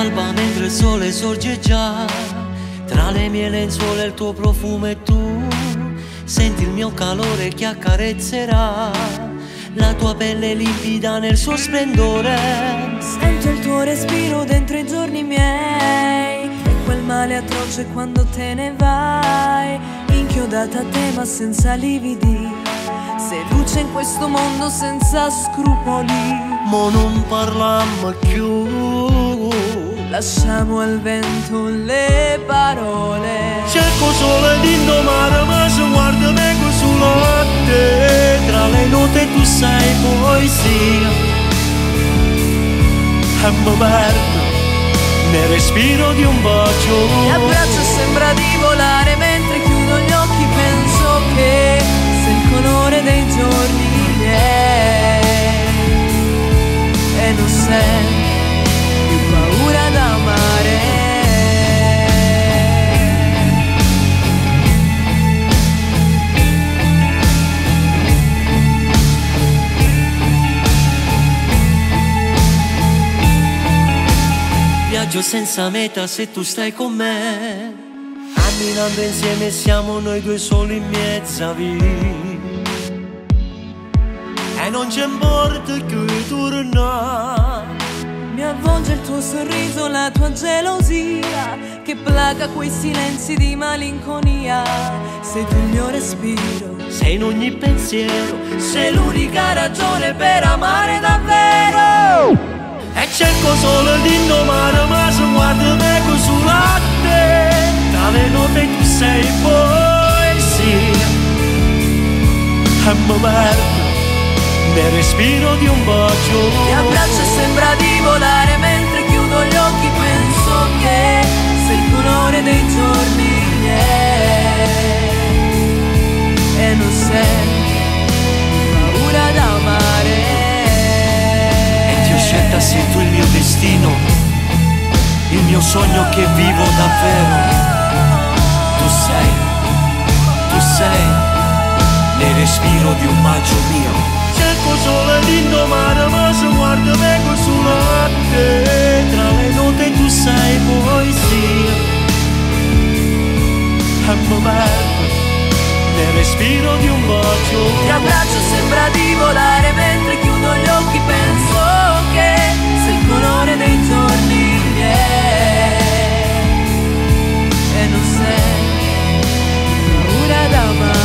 all'alba mentre il sole sorge già, tra le mie lenzuola il tuo profumo e tu senti il mio calore che accarezzerà la tua pelle limpida nel suo splendore. Sento il tuo respiro dentro i giorni miei e quel male atroce quando te ne vai, inchiodata a te ma senza lividi, sei luce in questo mondo senza scrupoli. Mo non parlammo più, lasciamo al vento le parole. cerco solo di indomare ma se guarda vengo solo a te, tra le note tu sei poesia e mi perdo nel respiro di un bacio. Mi abbraccio e sembra di volare, mentre chiudo gli occhi penso che sei il colore dei giorni miei e non senti più paura d'amare. Viaggio senza meta se tu stai con me, camminando insieme siamo noi due soli in mezzo via. E non c'è importa che torna. Mi avvolge il tuo sorriso, la tua gelosia che placa quei silenzi di malinconia. Sei tu il mio respiro, Sei in ogni pensiero, sei l'unica ragione per amare davvero. E cerco solo di indomare ma se guarda vengo solo a te, tra le note tu sei poesia e mi perdo nel respiro di un bacio. ti abbraccio e sembra di volare, mentre chiudo gli occhi penso che sei il colore dei giorni miei e non senti paura d'amare. Scelta sei tu il mio destino, il mio sogno che vivo davvero. Tu sei nel respiro di un bacio mio. Cerco solo di indomare ma se guarda vengo solo a te, tra le note tu sei poesia e mi perdo nel respiro di un bacio. Ti abbraccio e sembra di volare, mentre chiudo gli occhi penso che sei il colore dei giorni miei e non sei paura d'amare.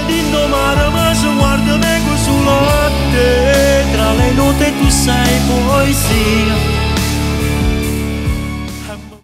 Indomare ma se guarda vengo solo a te, tra le note tu sei poesia